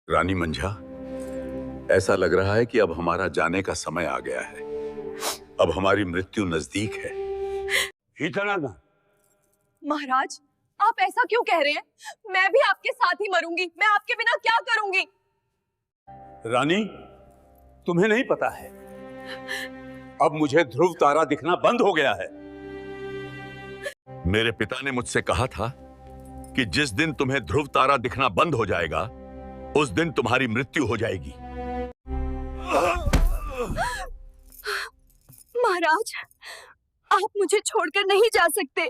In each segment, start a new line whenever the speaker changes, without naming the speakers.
रानी मंझा, ऐसा लग रहा है कि अब हमारा जाने का समय आ गया है। अब हमारी मृत्यु नजदीक है।
इतना ना।
महाराज, आप ऐसा क्यों कह रहे हैं? मैं भी आपके साथ ही मरूंगी। मैं आपके बिना क्या करूंगी?
रानी, तुम्हें नहीं पता है, अब मुझे ध्रुव तारा दिखना बंद हो गया है।
मेरे पिता ने मुझसे कहा था कि जिस दिन तुम्हें ध्रुव तारा दिखना बंद हो जाएगा, उस दिन तुम्हारी मृत्यु हो जाएगी।
महाराज, आप मुझे छोड़कर नहीं जा सकते।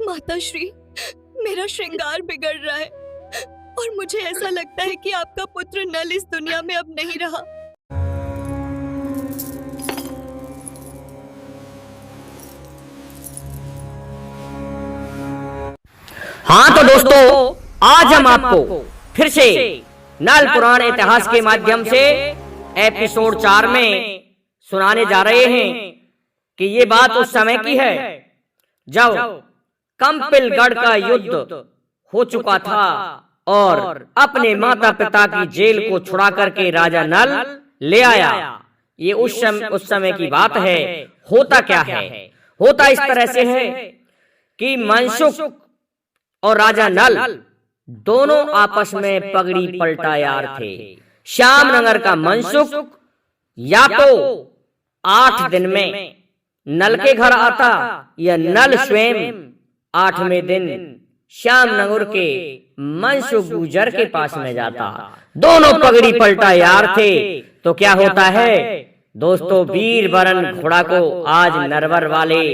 माताश्री, मेरा श्रृंगार बिगड़ रहा है और मुझे ऐसा लगता है कि आपका पुत्र नल इस दुनिया में अब नहीं रहा।
हाँ तो दोस्तों, आज हम आपको फिर से नल पुराण इतिहास के माध्यम से एपिसोड 4 में सुनाने जा रहे हैं कि ये बात उस समय की है जब कंपिलगढ़ का युद्ध हो चुका था और अपने माता पिता की जेल को छुड़ा करके राजा नल ले आया। ये उस समय की बात है। होता क्या है? होता इस तरह से है कि मनसुख और राजा नल दोनों आपस में पगड़ी पलटा यार थे। श्यामनगर का मनसुख या तो 8 दिन में नल के घर आता या नल स्वयं 8वें दिन श्यामनगर के मनसुख गुजर के पास में जाता। दोनों पगड़ी पलटा यार थे। तो क्या होता है दोस्तों, वीर वरण घोड़ा को आज नरवर वाले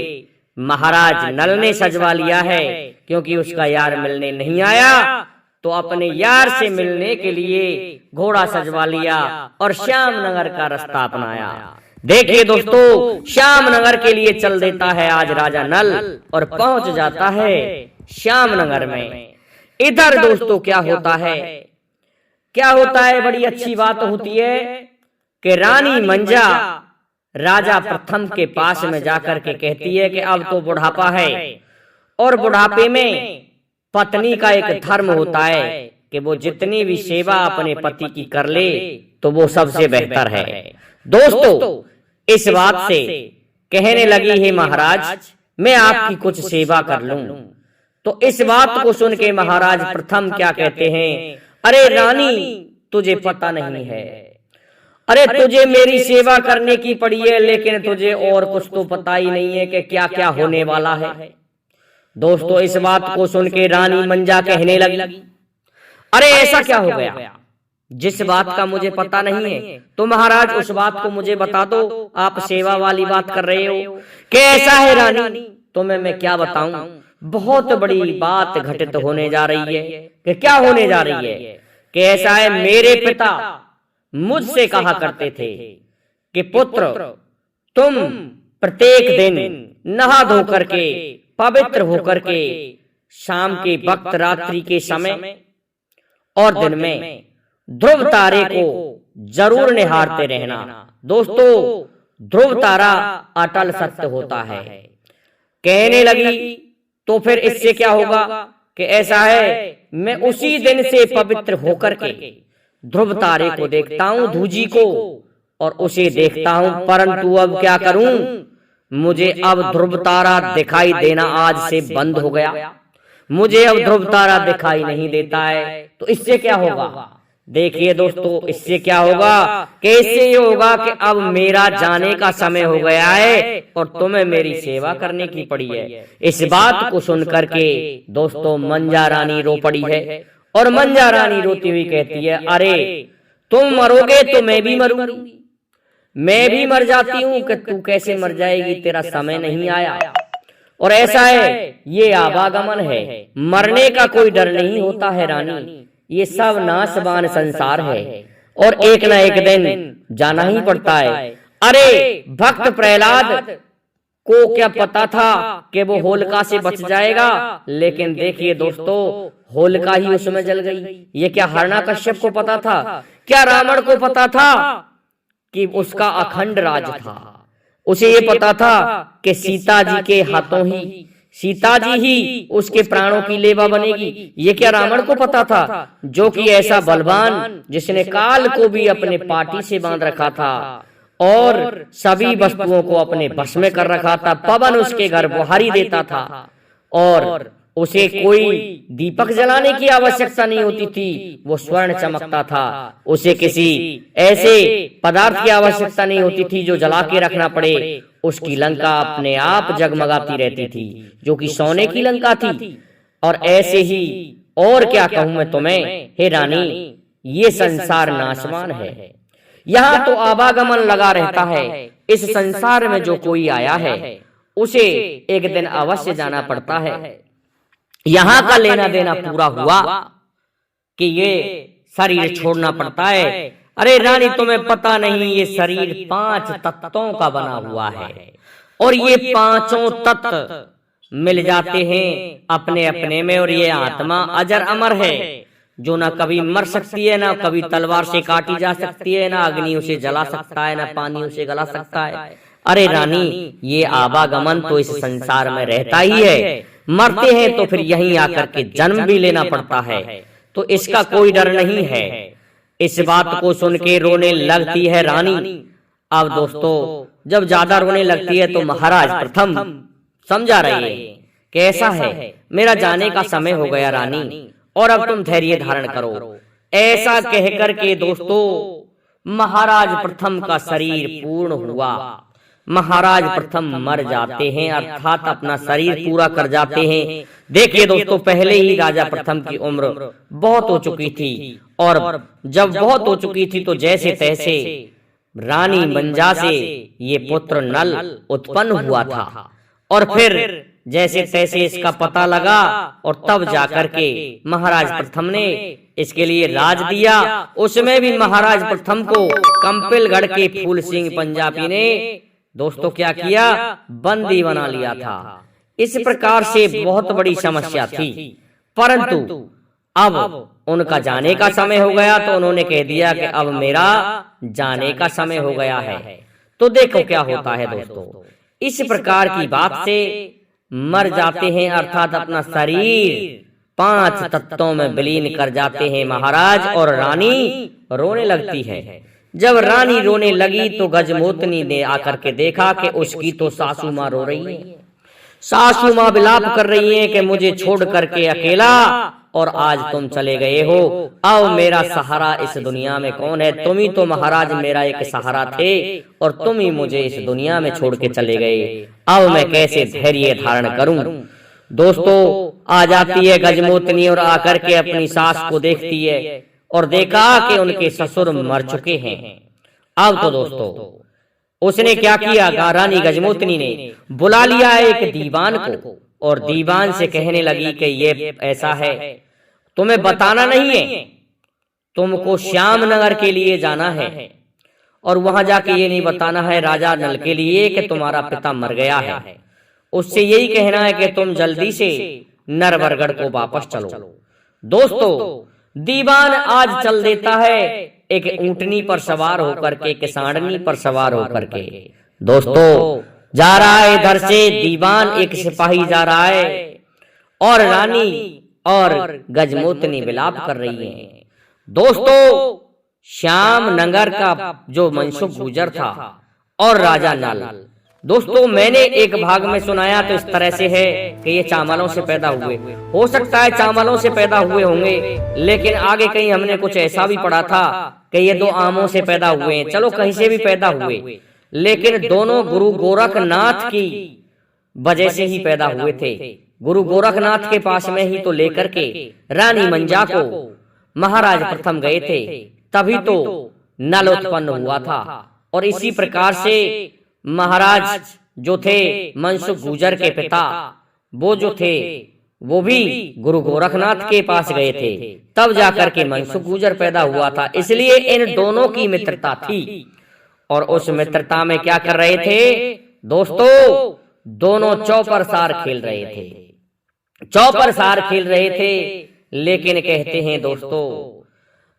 महाराज नल ने सजवा लिया है, क्योंकि उसका यार मिलने नहीं आया तो अपने यार से मिलने के लिए घोड़ा सजवा लिया और श्यामनगर का रास्ता अपनाया। देखिए दोस्तों, श्यामनगर के लिए चल देता है आज राजा नल और पहुंच जाता है श्यामनगर में। इधर दोस्तों क्या होता है? क्या होता है? बड़ी अच्छी बात होती है कि रानी मंजा राजा प्रथम के पास में जाकर के कहती है कि अब तो बुढ़ापा है और बुढ़ापे में पत्नी का एक धर्म होता है कि वो जितनी भी सेवा अपने पति की कर ले तो वो सबसे बेहतर है। दोस्तों इस बात से कहने लगी है महाराज, मैं आपकी कुछ सेवा कर लूं। तो इस बात को सुन के महाराज प्रथम क्या कहते हैं, अरे रानी तुझे पता नहीं है, अरे तुझे मेरी सेवा करने की पड़ी है, लेकिन तुझे और कुछ तो पता ही नहीं है कि क्या क्या होने वाला है। दोस्तों इस बात को सुन के रानी मंजा कहने लगी, अरे ऐसा क्या हो गया जिस बात का मुझे पता नहीं है? तो महाराज उस बात को मुझे बता दो। आप सेवा वाली बात कर रहे हो। कैसा है रानी? तुम्हें मैं क्या बताऊं, बहुत बड़ी बात घटित होने जा रही है। कि क्या होने जा रही है? कि ऐसा है, मेरे पिता मुझसे कहा करते थे कि पुत्र तुम प्रत्येक दिन नहा धो करके पवित्र होकर के शाम के वक्त, रात्रि के समय और दिन में ध्रुव तारे को जरूर निहारते रहना। दोस्तों ध्रुव तारा अटल सत्य होता है। कहने लगी तो फिर इससे क्या होगा? कि ऐसा है, मैं उसी दिन से पवित्र होकर के ध्रुव तारे को देखता हूं, धूजी को, और उसे देखता हूं, परंतु अब क्या करूं, मुझे अब ध्रुव तारा दिखाई देना आज से बंद हो गया। मुझे अब ध्रुव तारा दिखाई नहीं देता है। तो इससे क्या होगा? देखिए दोस्तों इससे क्या होगा? कैसे ये होगा कि अब मेरा जाने का समय हो गया है और तुम्हें मेरी सेवा करने की पड़ी है। इस बात को सुन करके दोस्तों मंजा रानी रो पड़ी है और मंजा रानी रोती हुई कहती है, अरे तुम मरोगे तो मैं भी मरूंगी, मैं भी मर जाती हूँ। कि तू कैसे मर जाएगी, तेरा समय नहीं आया। और ऐसा है, ये आवागमन है, मरने का कोई डर नहीं होता है रानी। ये सब नाशवान संसार है और एक ना एक दिन जाना ही पड़ता है। अरे भक्त प्रहलाद को क्या पता था कि वो होलिका से बच जाएगा? लेकिन देखिए दोस्तों, होलिका ही उसमें जल गई। ये क्या हिरण्यकश्यप को पता था? क्या रावण को पता था कि उसका अखंड राज था? उसे ये पता था कि सीता जी के हाथों ही सीता जी ही उसके प्राणों की लेवा बनेगी। ये क्या रावण को पता था, जो कि ऐसा बलवान, जिसने काल को भी अपने पाटी से बांध रखा था और सभी वस्तुओं को अपने बस में कर रखा था। पवन उसके घर बुहारी देता था और उसे कोई दीपक जलाने की आवश्यकता नहीं होती थी, वो स्वर्ण चमकता था। उसे किसी ऐसे पदार्थ की आवश्यकता नहीं होती थी जो जला के रखना पड़े। उसकी लंका अपने आप जगमगाती रहती थी, जो कि सोने की लंका थी। और ऐसे ही और क्या कहूं मैं तुम्हें, हे रानी, ये संसार नाशवान है। यहाँ तो आवागमन लगा रहता है। इस संसार में जो कोई आया है उसे एक दिन अवश्य जाना पड़ता है। यहाँ का लेना देना पूरा हुआ कि ये शरीर छोड़ना पड़ता है। अरे रानी, तुम्हें पता नहीं, ये शरीर 5 तत्वों का बना हुआ है और ये 5 तत्व मिल जाते हैं अपने अपने में, और ये आत्मा अजर अमर है, जो ना कभी मर सकती है, ना कभी तलवार से काटी जा सकती है, ना अग्नि उसे जला सकता है, ना पानी उसे गला सकता है। अरे रानी, ये आवागमन तो इस संसार में रहता ही है। मरते हैं तो फिर यहीं आकर के जन्म भी लेना पड़ता है, तो इसका कोई डर नहीं है। इस बात को सुन के रोने लगती है रानी। अब दोस्तों, जब ज्यादा रोने लगती है तो महाराज प्रथम समझा रही है कि ऐसा है, मेरा जाने का समय हो गया रानी, और अब तुम धैर्य धारण करो। ऐसा कहकर के दोस्तों महाराज प्रथम का शरीर पूर्ण हुआ। महाराज प्रथम मर जाते हैं, अर्थात अपना शरीर पूरा कर जाते हैं। देखिए दोस्तों, पहले ही राजा प्रथम की उम्र बहुत हो चुकी थी, और जब बहुत हो चुकी थी तो जैसे तैसे रानी मंजा से ये पुत्र नल उत्पन्न हुआ था। और फिर जैसे तैसे इसका पता लगा, और तब जाकर के महाराज प्रथम ने इसके लिए राज दिया। उसमें भी महाराज प्रथम को कंपिलगढ़ के फूल सिंह पंजाबी ने दोस्तों क्या किया, बंदी बना लिया था। इस प्रकार से बहुत बड़ी समस्या थी, परंतु अब उनका जाने का समय हो गया, तो उन्होंने कह दिया कि अब मेरा जाने का समय हो गया है। तो देखो क्या होता है दोस्तों, इस प्रकार की बात से मर जाते हैं, अर्थात अपना शरीर 5 तत्वों में विलीन कर जाते हैं महाराज, और रानी रोने लगती है। जब रानी रोने लगी तो गजमोतनी ने आकर के देखा कि उसकी तो सासू माँ रो रही है। सासू माँ विलाप कर रही हैं कि मुझे छोड़ करके अकेला, और आज तुम चले गए हो। अब मेरा सहारा इस दुनिया में कौन है? तुम ही तो महाराज मेरा एक सहारा थे, और तुम ही मुझे इस दुनिया में छोड़ के चले गए। अब मैं कैसे धैर्य धारण करूं? दोस्तों, आ जाती है गजमोतनी और आकर के अपनी सास को देखती है, और देखा कि उनके ससुर मर चुके हैं। अब तो दोस्तों उसने क्या किया, रानी गजमोतनी ने बुला लिया एक दीवान को, और दीवान से कहने लगी कि ये ऐसा है, तुम्हें बताना नहीं है, तुमको श्यामनगर के लिए जाना है, और वहां जाके ये नहीं बताना है राजा नल के लिए कि तुम्हारा पिता मर गया है। उससे यही कहना है कि तुम जल्दी से नरवरगढ़ को वापस चलो। दोस्तों, दीवान आज चल देता है एक ऊंटनी पर सवार होकर के, एक सांडनी पर सवार होकर के। दोस्तों, जा रहा है इधर से दीवान, एक सिपाही जा रहा है, और रानी और गजमोतनी विलाप कर रही है। दोस्तों, श्यामनगर का जो मनसुख गुजर था और राजा नल, दोस्तों मैंने एक भाग में सुनाया तो इस तरह से है कि ये चावलों से पैदा हुए। हो सकता है चावलों से पैदा हुए होंगे, लेकिन आगे कहीं हमने कुछ ऐसा भी पढ़ा था कि ये 2 आमों से पैदा हुए हैं। चलो कहीं से भी पैदा हुए, लेकिन दोनों गुरु गोरखनाथ की वजह से ही पैदा हुए थे। गुरु गोरखनाथ के पास में ही तो लेकर के रानी मंजा को महाराज प्रथम गए थे, तभी तो नल उत्पन्न हुआ था। और इसी प्रकार से महाराज जो थे मनसुख गुजर के पिता, वो जो थे वो भी गुरु गोरखनाथ के पास गए थे, तब जाकर के मनसुख गुजर पैदा हुआ था। इसलिए इन दोनों की मित्रता थी, और उस मित्रता में क्या कर रहे थे दोस्तों, दोनों चौपर सार खेल रहे थे। चौपर सार खेल रहे थे, लेकिन कहते हैं दोस्तों,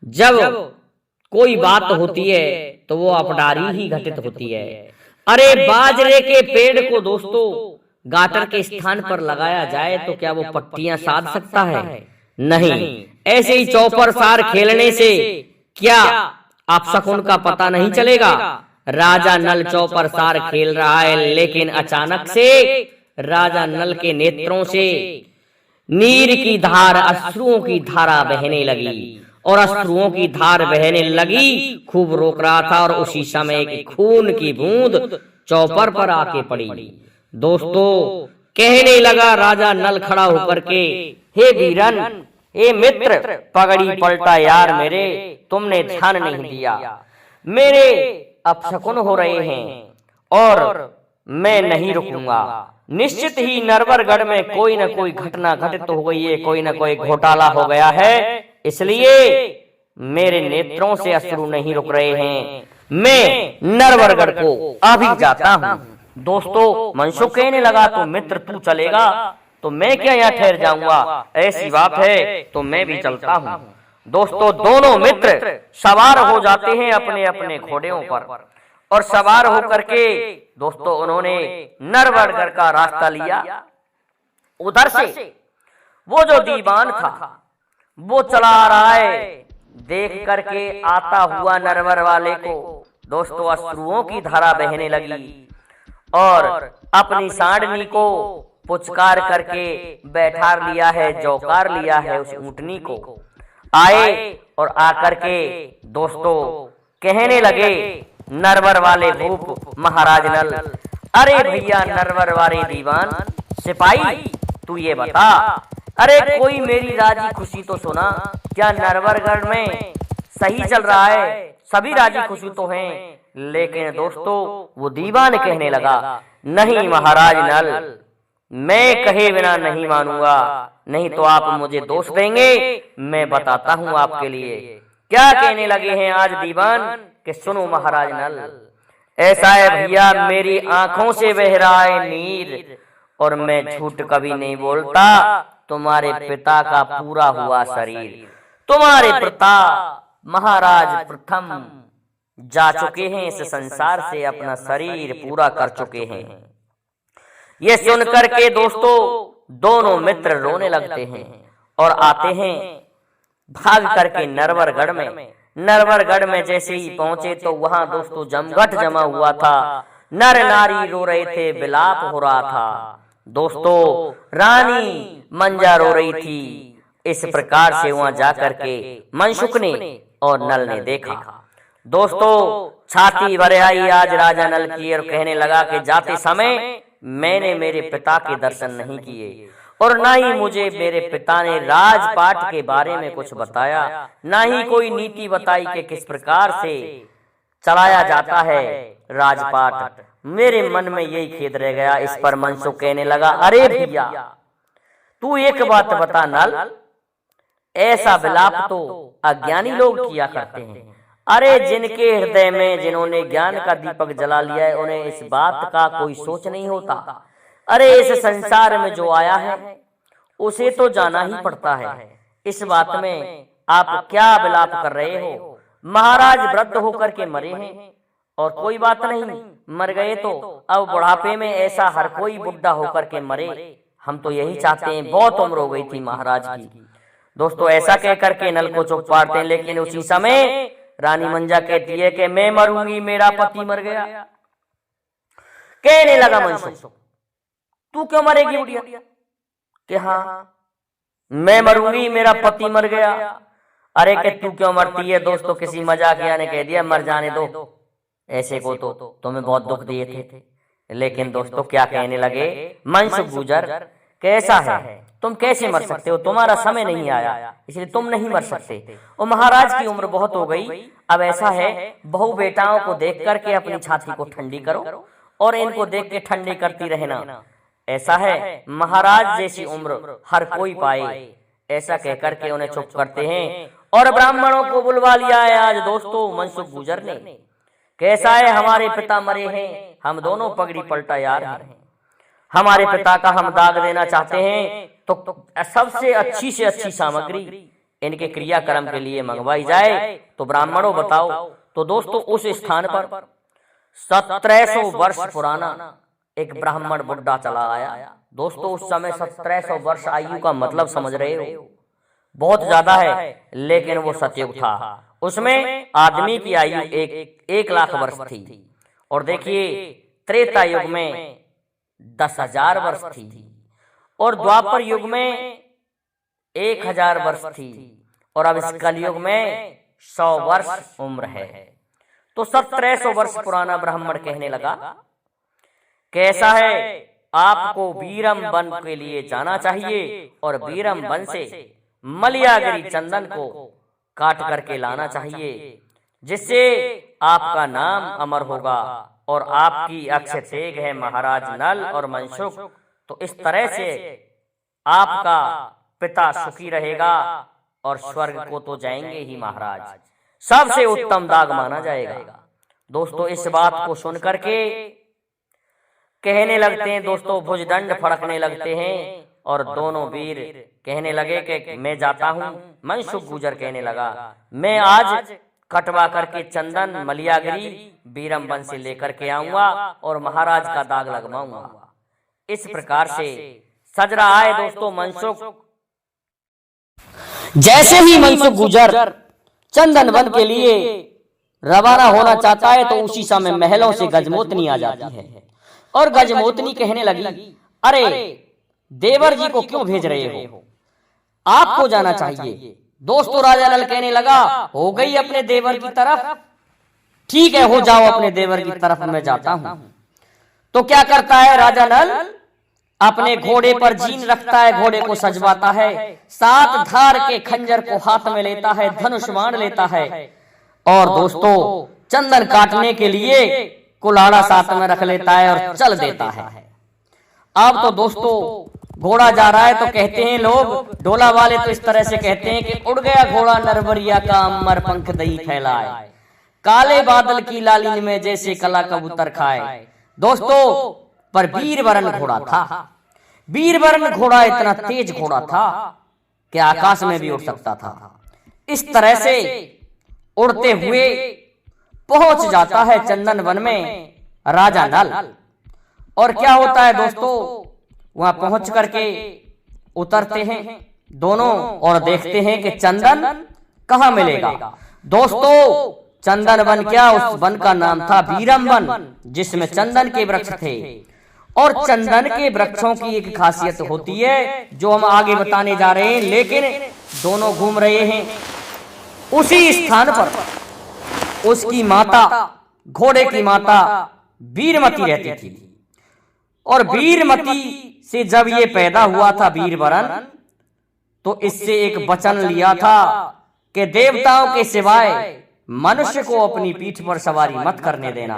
जब कोई बात होती है तो वो अपडारी ही घटित होती है। अरे बाजरे के पेड़ को दोस्तों गाटर के स्थान पर लगाया जाए तो क्या वो पट्टियां साध सकता है? नहीं। ऐसे ही चौपर सार खेलने से क्या अपशकुन का पता नहीं चलेगा? राजा नल चौपर सार खेल रहा है, लेकिन अचानक से राजा नल के नेत्रों से नीर की धार, अश्रुओं की धारा बहने लगी और अश्रुओं की धार बहने लगी। खूब रोक रहा था और उसी समय एक खून की बूंद चौपर पर आके पड़ी। दोस्तों, कहने लगा राजा नल खड़ा होकर के, हे वीरन, हे मित्र, पगड़ी पलटा यार मेरे, तुमने ध्यान नहीं दिया, मेरे अपशकुन हो रहे हैं और मैं नहीं रुकूंगा। निश्चित ही नरवरगढ़ में कोई न कोई घटना घटित हो गई है, कोई न कोई घोटाला हो गया है, इसलिए मेरे नेत्रों से अश्रु नहीं रुक रहे हैं। मैं नरवरगढ़ को अभी जाता हूँ। दोस्तों, मनसुख कहने लगा, तो मित्र तू चलेगा तो मैं क्या यहाँ ठहर जाऊंगा? ऐसी बात है तो मैं भी चलता हूँ। दोस्तों, दोनों मित्र सवार हो जाते हैं अपने अपने घोड़ों पर और सवार होकर के दोस्तों उन्होंने नरवरगढ़ का रास्ता लिया। उधर से वो जो दीवान था वो चला आ रहा है। देख करके आता हुआ नरवर वाले को दोस्तों अश्रुओं की धारा बहने लगी और अपनी सांडनी को पुचकार करके बैठा लिया है, जौकार लिया है उस ऊंटनी को। आए और आकर के दोस्तों कहने लगे नरवर वाले भूप महाराज नल, अरे भैया नरवर वाले दीवान सिपाही, तू ये बता, अरे कोई मेरी राजी खुशी तो सुना, क्या नरवरगढ़ में सही चल रहा है? सभी राजी खुशी तो हैं। लेकिन दोस्तों वो दीवान कहने लगा, नहीं महाराज नल, मैं कहे बिना नहीं मानूंगा, नहीं तो आप मुझे दोष देंगे। मैं बताता हूँ आपके लिए। क्या कहने लगे हैं आज दीवान कि सुनो महाराज नल, ऐसा है भैया, मेरी आंखों से बह रहा है नीर और मैं झूठ कभी नहीं बोलता। तुम्हारे पिता का पूरा हुआ शरीर, तुम्हारे पिता महाराज प्रथम जा चुके हैं इस संसार से, अपना शरीर पूरा कर चुके हैं। ये सुनकर के दोस्तों दोनों मित्र रोने लगते हैं और आते हैं भाग करके नरवरगढ़ में। नरवरगढ़ में जैसे ही पहुंचे तो वहां दोस्तों जमघट जमा हुआ था, नर नारी रो रहे थे, विलाप हो रहा था। दोस्तों रानी मंजा रो रही थी। इस प्रकार से वहां जाकर के मनसुख ने और नल ने देखा। दोस्तों छाती भर आई आज राजा नल की और कहने लगा कि जाते समय मैंने मेरे पिता के दर्शन नहीं किए और ना ही मुझे मेरे पिता ने राजपाट के बारे में कुछ बताया, ना ही कोई नीति बताई कि किस प्रकार से चलाया जाता है राजपाट। मेरे मन में यही खेद रह गया। इस पर मनसुख कहने लगा, अरे भैया तू एक बात बता नल, ऐसा विलाप तो अज्ञानी लोग किया करते हैं। अरे जिनके हृदय में जिन्होंने ज्ञान का दीपक जला लिया है उन्हें इस बात का कोई सोच नहीं होता। अरे इस संसार में जो आया है उसे तो जाना ही पड़ता है। इस बात में आप क्या विलाप कर रहे हो? महाराज वृद्ध होकर के मरे हैं और कोई बात नहीं, मर गए तो अब बुढ़ापे में ऐसा हर कोई बुढ़ा होकर के मरे, हम तो यही चाहते हैं। बहुत उम्र हो गई थी महाराज की। दोस्तों ऐसा कह करके नल को चुप पाड़ते हैं, लेकिन उसी समय रानी मंजा कहती है कि मैं मरूंगी, मेरा पति मर गया। कहने लगा मनसुख, तू क्यों मरेगी बुढ़िया? कि हाँ मैं मरूंगी, मेरा पति मर गया। अरे कि तू क्यों मरती है? दोस्तों किसी मजाकिया ने कह दिया मर जाने दो, ऐसे को तो तुम्हें बहुत दुख दिए थे। लेकिन दोस्तों क्या कहने लगे मनसुख गुजर, कैसा है, तुम कैसे मर सकते हो? तुम्हारा समय नहीं आया इसलिए तुम नहीं मर सकते। और महाराज की उम्र बहुत हो गई। अब ऐसा है, बहू बेटाओं को देख करके अपनी छाती को ठंडी करो और इनको देख के ठंडी करती रहना। ऐसा है, महाराज जैसी उम्र हर कोई पाए। ऐसा कह करके उन्हें चुप करते हैं और ब्राह्मणों को बुलवा लिया है आज दोस्तों मनसुख गुजर ने। कैसा है, हमारे पिता मरे हैं, हम दोनों पगड़ी पलटा यार हैं, हमारे पिता का हम दाग देना चाहते हैं, तो सबसे अच्छी से अच्छी सामग्री इनके क्रियाक्रम के लिए मंगवाई जाए। तो ब्राह्मणों बताओ। तो दोस्तों उस स्थान पर 1700 वर्ष पुराना एक ब्राह्मण बुड्ढा चला आया। दोस्तों उस समय 1700 वर्ष आयु का मतलब समझ रहे हो, बहुत ज्यादा है, लेकिन वो सतयुग था। उसमें आदमी की आयु एक लाख वर्ष थी। और देखिए त्रेता युग में 10,000 वर्ष थी और द्वापर युग में 1000 वर्ष थी और अब इस कलयुग में 100 वर्ष उम्र है। तो 1700 वर्ष पुराना ब्राह्मण कहने लगा, कैसा है, आपको बीरम वन के लिए जाना चाहिए और बीरम वन से मलियागिरी चंदन को काट करके लाना चाहिए, जिससे आपका नाम अमर होगा और आपकी अक्षय तेग है महाराज नल और मनसुख। तो इस तरह से आपका पिता सुखी रहेगा और स्वर्ग को तो जाएंगे ही महाराज, सबसे उत्तम दाग माना जाएगा। दोस्तों इस बात को सुन करके कहने लगते हैं, दोस्तों भुजदंड फड़कने लगते हैं और दोनों वीर कहने लगे कि मैं जाता हूं। मनसुख गुजर कहने लगा, मैं आज कटवा करके चंदन मलियागिरी बीरम वन से लेकर के आऊंगा और महाराज का दाग लगवाऊंगा। इस प्रकार से सजरा आए दोस्तों मनसुख। जैसे ही मनसुख गुजर चंदन वन के लिए रवाना होना चाहता है तो उसी समय महलों से गजमोतनी आ जाती है और गजमोतनी कहने लगी, अरे देवर जी को क्यों भेज रहे हो, आपको जाना चाहिए। दोस्तों राजा नल कहने लगा, हो गई अपने देवर की तरफ, ठीक है हो जाओ अपने देवर की तरफ, मैं जाता हूं। तो क्या करता है राजा नल, अपने घोड़े पर जीन रखता है, घोड़े को सजवाता है, 7 धार के खंजर को हाथ में लेता है, धनुष बाण लेता है और दोस्तों चंदन काटने के लिए कुल्हाड़ा साथ में रख लेता है और चल देता है। अब तो दोस्तों घोड़ा जा रहा है तो कहते हैं लोग, डोला वाले तो इस तरह से कहते हैं कि उड़ गया घोड़ा नरवरिया का, अमर पंख दही फैलाए, काले बादल की लालिन में जैसे कला कबूतर खाए। दोस्तों पर वीरवरण घोड़ा था। वीरवरण घोड़ा इतना तेज घोड़ा था कि आकाश में भी उड़ सकता था। इस तरह से उड़ते हुए पहुंच जाता है चंदन वन में राजा नल। और क्या होता है दोस्तों, वहां पहुंच करके उतरते हैं दोनों और देखते हैं कि चंदन कहां मिलेगा। दोस्तों चंदन वन क्या, उस वन का नाम था बीरम वन, जिसमें चंदन के वृक्ष थे। और चंदन के वृक्षों की एक खासियत होती है जो हम आगे बताने जा रहे हैं, लेकिन दोनों घूम रहे हैं उसी स्थान पर। उसकी माता, घोड़े की माता वीरमती रहती थी और वीरमती से जब ये पैदा हुआ था वीरवरण, तो इससे एक वचन लिया था कि देवताओं के सिवाय मनुष्य को अपनी पीठ पर सवारी मत करने देना।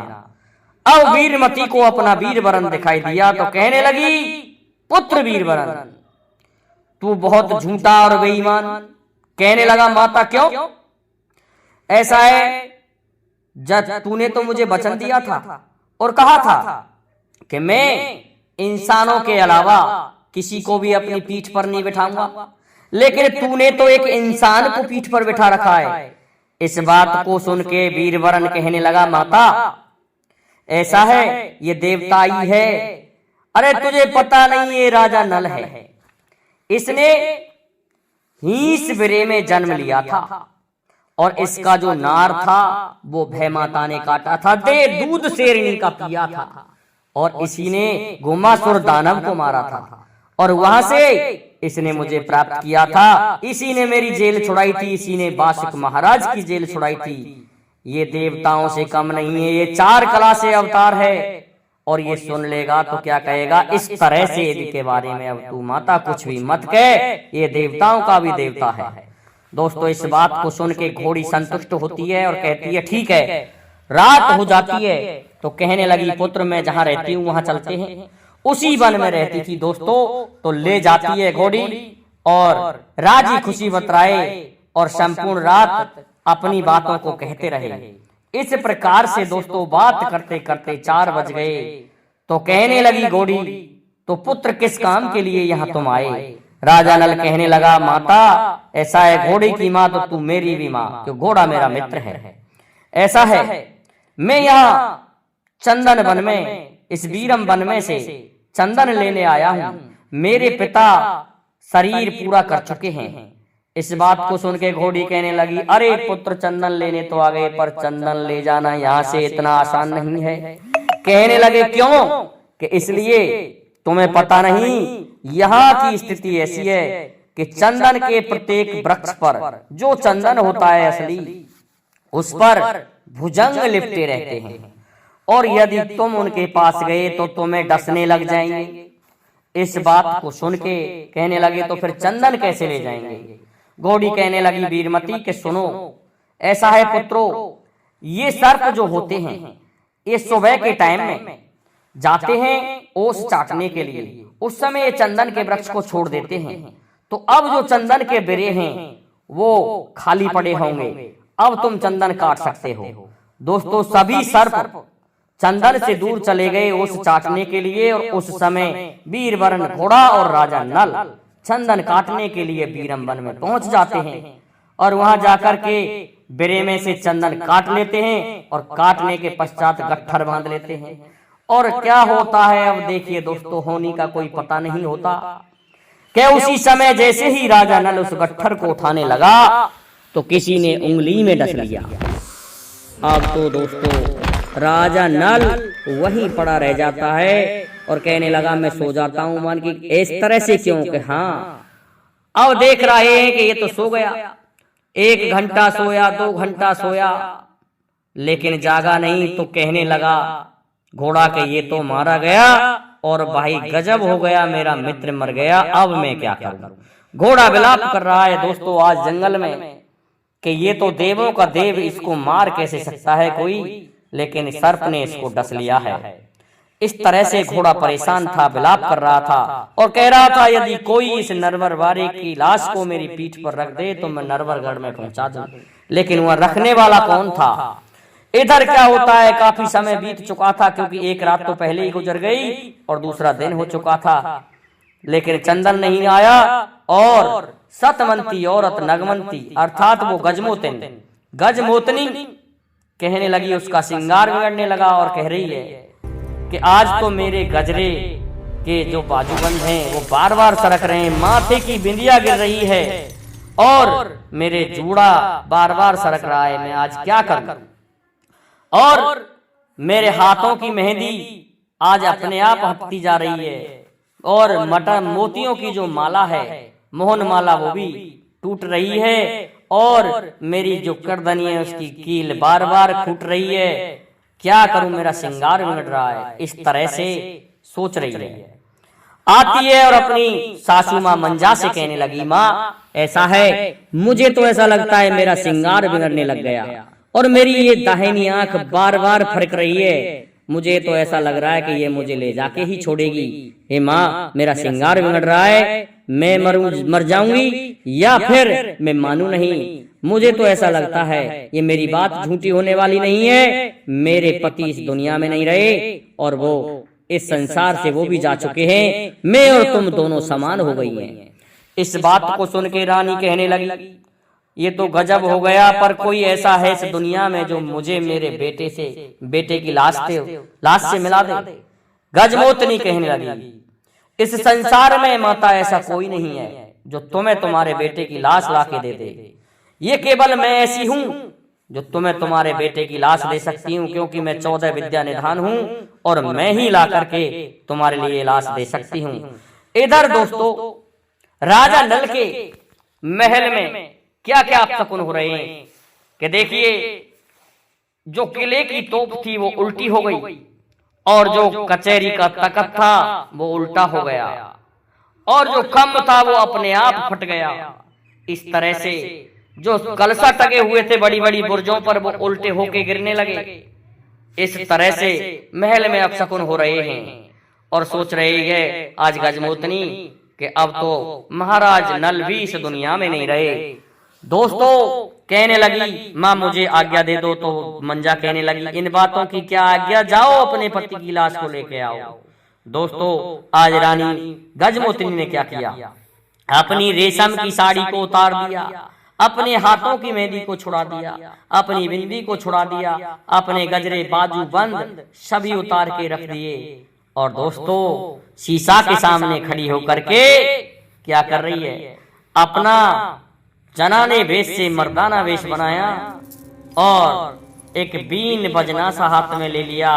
अब वीरमती को अपना वीरवरण दिखाई दिया तो कहने लगी, पुत्र वीरवरण तू बहुत झूठा और बेईमान। कहने लगा, माता क्यों? ऐसा है जब तूने तो मुझे वचन दिया था और कहा था कि मैं इंसानों के अलावा किसी को भी अपनी पीठ पर नहीं बिठाऊंगा, लेकिन तूने तो एक इंसान को पीठ पर बिठा रखा है। इस बात को सुन के वीरवरण कहने लगा, माता ऐसा है ये देवता ही है। अरे तुझे पता नहीं ये राजा नल है, इसने हीस बिरे में जन्म लिया था और इसका जो नार था वो भय माता ने काटा था, दे दूध शेरनी का पिया था और इसी ने गोमासुर दानव को मारा था और वहां से इसने मुझे प्राप्त किया था। इसी ने मेरी जेल छुड़ाई थी, इसी ने बासुक महाराज की जेल छुड़ाई थी। ये देवताओं से कम नहीं है, ये 4 कला से अवतार है। और ये सुन लेगा तो क्या कहेगा, इस तरह से के बारे में अब तू माता कुछ भी मत कह, ये देवताओं का भी देवता है। दोस्तों इस बात को सुन के घोड़ी संतुष्ट होती है और कहती है, ठीक है। रात हो जाती है तो कहने लगी, पुत्र मैं जहां रहती हूं वहां चलते हैं। उसी वन में रहती थी दोस्तों, तो ले जाती है घोड़ी और राजी खुशी बतराए और संपूर्ण रात अपनी बातों को कहते रहे। इस प्रकार से दोस्तों बात करते करते 4 बज गए तो कहने लगी घोड़ी, तो पुत्र किस काम के लिए यहाँ तुम आए? राजा नल कहने लगा, माता ऐसा है, घोड़े की माँ तो तू मेरी भी माँ, क्यों घोड़ा मेरा मित्र है। ऐसा है मैं यहाँ चंदन वन में इस वीरम वन में से चंदन लेने आया हूँ। मेरे पिता शरीर पूरा कर चुके हैं। इस बात को सुन के घोड़ी कहने लगी, अरे पुत्र, चंदन लेने तो आ गए, पर चंदन ले जाना यहाँ से इतना आसान नहीं है। कहने लगे, क्यों? कि इसलिए तुम्हें पता नहीं, यहाँ की स्थिति ऐसी है कि चंदन के प्रत्येक वृक्ष पर जो चंदन होता है असली, उस पर भुजंग लिपटे रहते हैं, और यदि तुम उनके पास गए तो तुम्हें डसने लग जाएंगे। इस बात को सुन के कहने लगे, तो फिर चंदन कैसे ले जाएंगे? घोड़ी कहने लगी वीरमती के सुनो, ऐसा है पुत्रों, ये सर्प जो होते हैं ये सुबह के टाइम में जाते हैं ओस चाटने के लिए। उस समय ये चंदन के वृक्ष को छोड़ देते हैं, तो अब जो चंदन के बिरे हैं वो खाली पड़े होंगे, अब तुम चंदन काट सकते हो। दोस्तों, सभी सर्प चंदन से दूर चले गए ओस चाटने के लिए, और उस समय वीरवरण घोड़ा और राजा नल चंदन काटने के लिए वीरम वन में पहुंच जाते हैं, और वहां जाकर के बिरे में से चंदन काट लेते हैं, और काटने के पश्चात गट्ठर बांध लेते हैं। और क्या होता है अब देखिए दोस्तों, होने का कोई पता नहीं होता कि उसी समय जैसे ही राजा नल उस गट्ठर को उठाने लगा तो किसी ने उंगली में डस लिया। अब तो दोस्तों राजा नल वहीं पड़ा रह जाता है और कहने लगा, मैं सो जाता हूं। मान की इस तरह से क्यों? कि हाँ, अब देख रहे हैं कि ये तो सो गया, 1 घंटा सोया, 2 घंटा सोया, लेकिन जागा नहीं। तो कहने लगा घोड़ा के ये तो मारा गया, और भाई गजब हो गया, मेरा मित्र मर गया, अब मैं क्या करूं? घोड़ा विलाप कर रहा है दोस्तों आज जंगल में कि ये तो देवों का देव, इसको मार कैसे सकता है कोई, लेकिन सर्प ने इसको डस लिया है। इस तरह से घोड़ा परेशान था, विलाप कर रहा था और कह रहा था, यदि कोई इस नरवर वारे की लाश को मेरी पीठ पर रख दे तो मैं नरवरगढ़ में पहुंचा दूं। लेकिन वह रखने वाला कौन था? इधर क्या होता है, काफी समय बीत चुका था, क्योंकि एक रात तो पहले ही गुजर गई और दूसरा दिन हो चुका था, लेकिन चंदन नहीं आया। और सतमंती औरत नगमंती अर्थात वो गजमोतनी कहने लगी, उसका श्रृंगार बिगड़ने लगा और कह रही है कि आज तो मेरे गजरे के जो बाजूबंद हैं वो बार बार सरक रहे हैं, माथे की बिंदिया गिर रही है और मेरे जूड़ा बार बार सरक रहा है, मैं आज क्या करूं? और मेरे हाथों की मेहंदी आज अपने आप हटती जा रही है, और मटर मोतियों की जो माला है, मोहन माला, वो भी टूट रही है, और मेरी जो करदनी है उसकी कील बार बार फूट रही है, क्या करूं, मेरा श्रृंगार बिगड़ रहा है। इस तरह से सोच रही है। आती है और अपनी सासू माँ मंजा से कहने लगी, माँ ऐसा है, मुझे तो ऐसा लगता है मेरा श्रृंगार बिगड़ने लग गया, और मेरी ये दाहिनी आंख बार बार फड़क रही है, मुझे तो ऐसा लग रहा है कि ये मुझे ले जाके ही छोड़ेगी। हे माँ, मेरा श्रृंगार बिगड़ रहा है, मैं मर जाऊंगी या फिर मैं मानू नहीं। मुझे तो ऐसा लगता है ये मेरी बात झूठी होने वाली नहीं है, मेरे पति इस दुनिया में नहीं रहे और वो इस संसार से वो भी जा चुके हैं, मैं और तुम दोनों समान हो गई हैं। इस बात को सुन के रानी कहने लगी, ये तो गजब हो गया, पर कोई ऐसा है इस दुनिया में जो मुझे मेरे बेटे की लाश से मिला दे। गजमोतनी कहने लगी, इस संसार में माता ऐसा कोई नहीं है जो तुम्हें तुम्हारे बेटे की लाश लाके दे दे। ये केवल मैं ऐसी हूं जो तुम्हें तुम्हारे बेटे की लाश दे सकती हूँ, क्योंकि मैं 14 विद्या निधान हूँ और मैं ही ला करके तुम्हारे लिए लाश दे सकती हूँ। इधर दोस्तों राजा नल के महल में क्या क्या अपशकुन हो रहे हैं कि देखिए, जो किले की तोप थी वो उल्टी हो गई, और जो कचहरी का तख्त था वो उल्टा हो गया, और जो खम्भ था वो अपने आप फट गया। इस तरह से जो कलसा टके हुए थे बड़ी बड़ी बुर्जों पर वो उल्टे होके गिरने लगे। इस तरह से महल में अपशकुन हो रहे हैं और सोच रहे हैं आज गजमोतनी कि अब तो महाराज नल भी इस दुनिया में नहीं रहे। दोस्तों कहने लगी, माँ मुझे आज्ञा दे दो। तो मंजा कहने लगी, इन बातों की क्या आज्ञा, जाओ अपने पति की लाश को लेके आओ। दोस्तों आज रानी गजमोतनी ने क्या किया, अपनी रेशम की साड़ी को उतार दिया, अपने हाथों की मेहंदी को छुड़ा दिया, अपनी बिंदी को छुड़ा दिया, अपने गजरे बाजू बंद सभी उतार के रख दिए। और दोस्तों शीशा के सामने खड़ी होकर के क्या कर रही है, अपना जनाने वेश से मर्दाना वेश बनाया और एक बीन बजना सा हाथ में ले लिया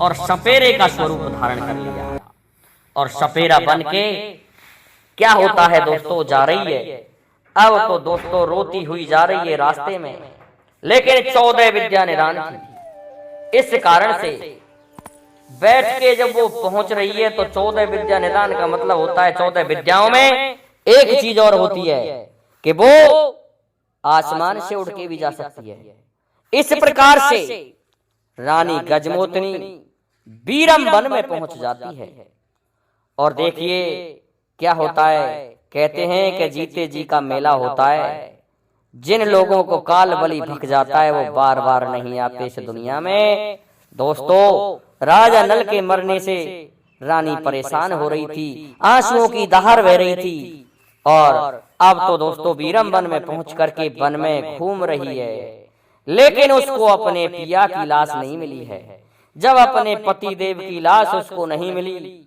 और सपेरे का स्वरूप धारण कर लिया। और सपेरा बन के क्या होता है दोस्तों, जा रही है। अब तो दोस्तों रोती हुई जा रही है रास्ते में, लेकिन 14 विद्या निदान थी। इस कारण से बैठ के जब वो पहुंच रही है तो 14 विद्या निदान का मतलब होता है 14 विद्याओं में एक चीज और होती है कि वो आसमान से उड़ के भी जा सकती है। इस प्रकार से रानी गजमोतनी बीरम वन में पहुंच जाती है। और देखिए क्या होता है, कहते हैं कि जीते जी का मेला होता है। जिन लोगों को काल बलि भक जाता है वो बार बार नहीं आते इस दुनिया में। दोस्तों राजा नल के मरने से रानी परेशान हो रही थी, आंसुओं की दहार बह रही थी। और अब तो दोस्तों बीरम वन में पहुंच करके वन में घूम रही है, लेकिन उसको अपने पिया की लाश नहीं मिली है। जब अपने पति देव की लाश उसको नहीं मिली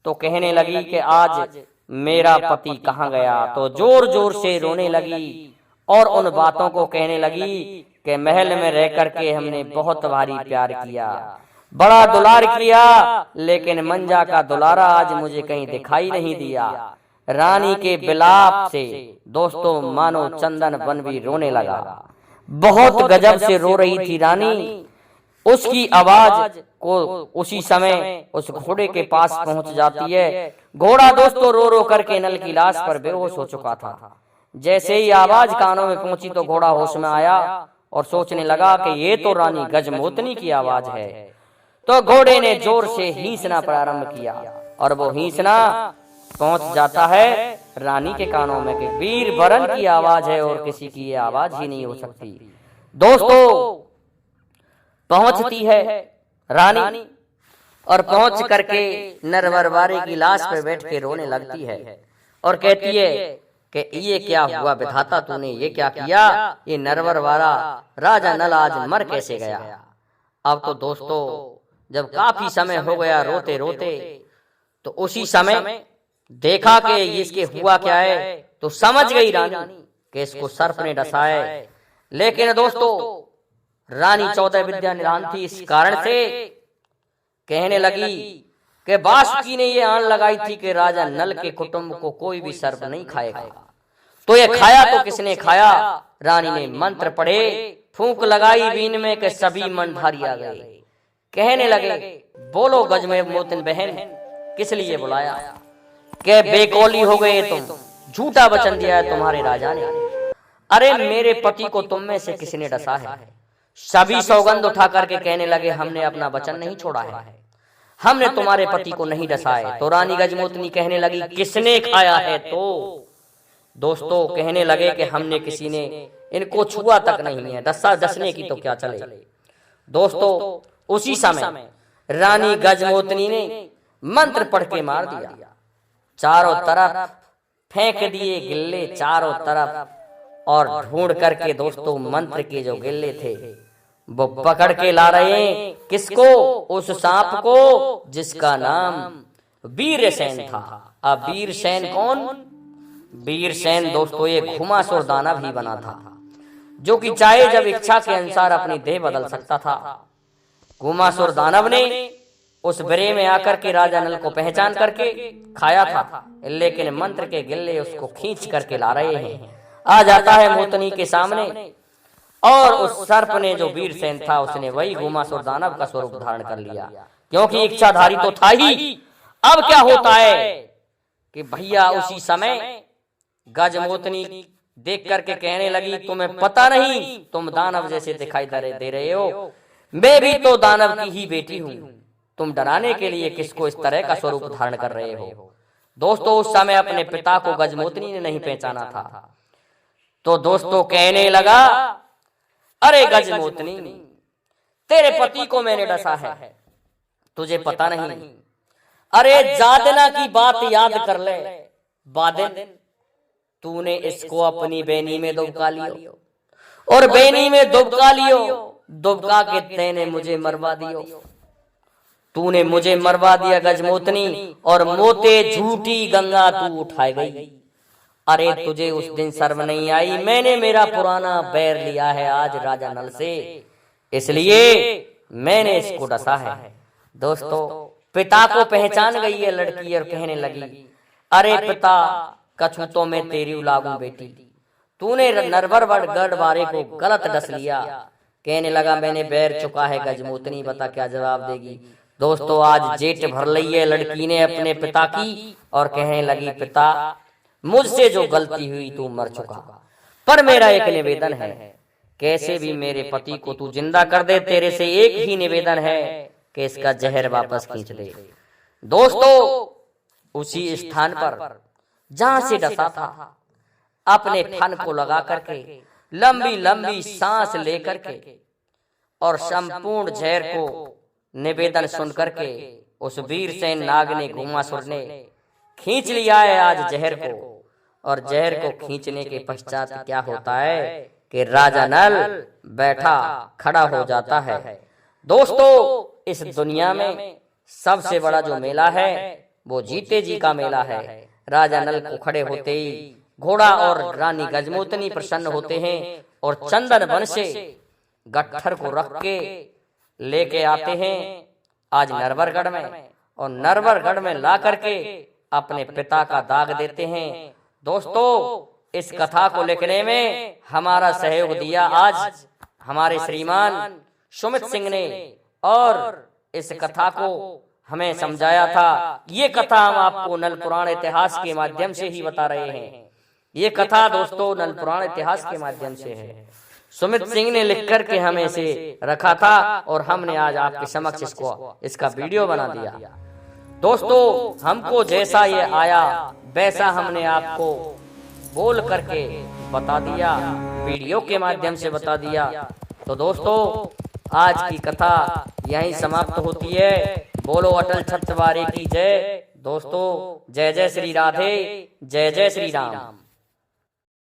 तो कहने लगी कि आज मेरा पति कहाँ गया। तो जोर जोर से रोने लगी और उन बातों को कहने लगी कि महल में रह करके हमने बहुत भारी प्यार किया, बड़ा दुलार किया, लेकिन मंजा का दुलारा आज मुझे कहीं दिखाई नहीं दिया। रानी के विलाप से दोस्तों मानो चंदन वन भी रोने लगा। बहुत गजब से रो रही थी रानी। उसकी आवाज को उसी समय उस घोड़े के पास पहुंच जाती है। घोड़ा दोस्तों रो रो करके नल की लाश पर बेहोश हो चुका था। जैसे ही आवाज कानों में पहुंची तो घोड़ा होश में आया और सोचने लगा कि ये तो रानी गजमोतनी की आवाज है। तो घोड़े ने जोर से हींसना प्रारंभ किया और वो हींसना पहुंच जाता है रानी के कानों में कि वीर वरन की आवाज है और किसी की ये आवाज ही नहीं हो सकती। दोस्तों पहुंचती है रानी और पहुंच करके नरवरवारे की लाश पे बैठ के रोने लगती है और कहती है कि ये क्या हुआ विधाता, तूने ये क्या किया, ये नरवरवारा राजा नल आज मर कैसे गया। अब तो दोस्तों जब काफी समय हो गया रोते रोते, तो उसी समय देखा कि इसके हुआ क्या है, तो समझ गई रानी कि इसको सर्प ने डसा है। लेकिन दोस्तों रानी 14 विद्या निधान थी, इस कारण से कहने लगी कि वासुकी ने ये आन लगाई थी कि राजा नल के कुटुंब को कोई भी सर्प नहीं खाएगा। तो ये खाया तो किसने खाया। रानी ने मंत्र पढ़े, फूंक लगाई बीन में कि सभी मनधारी आ गए। कहने लगे बोलो गजमोतनी बहन, किस लिए बुलाया, कि बेकौली हो गए तुम, झूठा वचन दिया है तुम्हारे राजा ने। अरे मेरे पति को तुम में से किसने डसा है। सभी सौगंध उठा करके कहने लगे हमने अपना वचन नहीं छोड़ा है, हमने तुम्हारे पति को नहीं डसा है। तो रानी गजमोतनी कहने लगी किसने खाया है। तो दोस्तों कहने लगे कि हमने किसी ने इनको छुआ तक नहीं है, डसने की तो क्या चले। दोस्तों उसी समय रानी गजमोतनी ने मंत्र पढ़ के मार दिया। चारों तरफ फेंक दिए गिल्ले चारों तरफ, और ढूंढ करके दोस्तों मंत्र के जो गिल्ले थे वो पकड़ के ला रहे हैं किसको, उस सांप को जिसका नाम वीरसेन था। अब वीरसेन कौन, वीरसेन दोस्तों एक घुमासुर दानव ही बना था, जो कि चाहे जब इच्छा के अनुसार अपनी देह बदल सकता था। घुमासुर दानव ने उस बरे में आकर के राजा नल को पहचान करके खाया था, लेकिन मंत्र के गिल्ले उसको खींच करके ला रहे हैं। आ जाता है मोतनी के सामने और उस सर्प ने जो वीरसेन था उसने वही घुमासुर दानव का स्वरूप धारण कर लिया, क्योंकि इच्छाधारी तो था ही। अब क्या होता है कि भैया उसी समय गजमोतनी देख करके कहने लगी तुम्हें पता नहीं, तुम दानव जैसे दिखाई दे रहे हो, मैं भी तो दानव की ही बेटी हूँ, तुम डराने के लिए किसको इस तरह का स्वरूप धारण कर रहे हो। दोस्तों उस समय अपने पिता को गजमोतनी ने नहीं पहचाना था। तो दोस्तों कहने लगा अरे गजमोतनी तेरे पति को मैंने डसा है, तुझे पता नहीं। अरे जादना की बात याद कर ले, बादन तूने इसको अपनी बेनी में दुबका लियो और बेनी में दुबका लियो, दुबका के तेने मुझे मरवा दियो। तूने मुझे मरवा दिया गजमोतनी और मोते झूठी गंगा तू उठाई गई। अरे तुझे उस दिन शर्म नहीं आई, मैंने मेरा पुराना बैर लिया है आज राजा नल से, इसलिए मैंने इसको डसा है। दोस्तों, पिता को पहचान गई है लड़की और कहने लगी, अरे पिता कछु तो मैं तेरी लागू बेटी, तूने नरवर गढ़ वारे को गलत डस लिया। कहने लगा मैंने बैर चुका है गजमोतनी, बता क्या जवाब देगी। दोस्तों, आज जेठ भर ली है लड़की ने अपने पिता की और कहने लगी, पिता मुझसे जो गलती हुई तू मर चुका, पर मेरा एक निवेदन है, कैसे भी मेरे पति को तू जिंदा कर दे। तेरे से एक ही निवेदन है कि इसका जहर वापस खींच दे। दोस्तों, उसी स्थान पर जहां से डसा था, अपने फन को लगा करके लंबी लंबी सांस लेकर के और संपूर्ण जहर को निवेदन सुन करके उस वीर सेन नाग ने घुमासुर ने खींच लिया है आज जहर को। और जहर को खींचने के पश्चात क्या होता है कि राजा नल बैठा खड़ा हो जाता है। दोस्तों, इस दुनिया में सबसे बड़ा जो मेला है वो जीते जी का मेला है। राजा नल को खड़े होते ही घोड़ा और रानी गजमोतनी प्रसन्न होते हैं और चंदन वन से गट्ठर को रख के लेके आते हैं आज नरवरगढ़ में, और नरवरगढ़ में ला करके अपने पिता का दाग देते हैं। दोस्तों, इस कथा को लिखने में हमारा सहयोग दिया आज हमारे श्रीमान सुमित सिंह ने, और इस कथा को हमें समझाया था। ये कथा हम आपको नल पुराण इतिहास के माध्यम से ही बता रहे हैं। ये कथा दोस्तों नल पुराण इतिहास के माध्यम से है। सुमित सिंह ने लिख करके हमें इसे रखा था और हमने आज आपके समक्ष इसका वीडियो बना दिया। दोस्तों, हमको जैसा ये आया वैसा हमने आपको बोल करके बता दिया, वीडियो के माध्यम से बता दिया। तो दोस्तों, आज की कथा यहीं समाप्त होती है। बोलो अटल छत्रवारी की जय। दोस्तों, जय जय श्री राधे, जय जय श्री राम।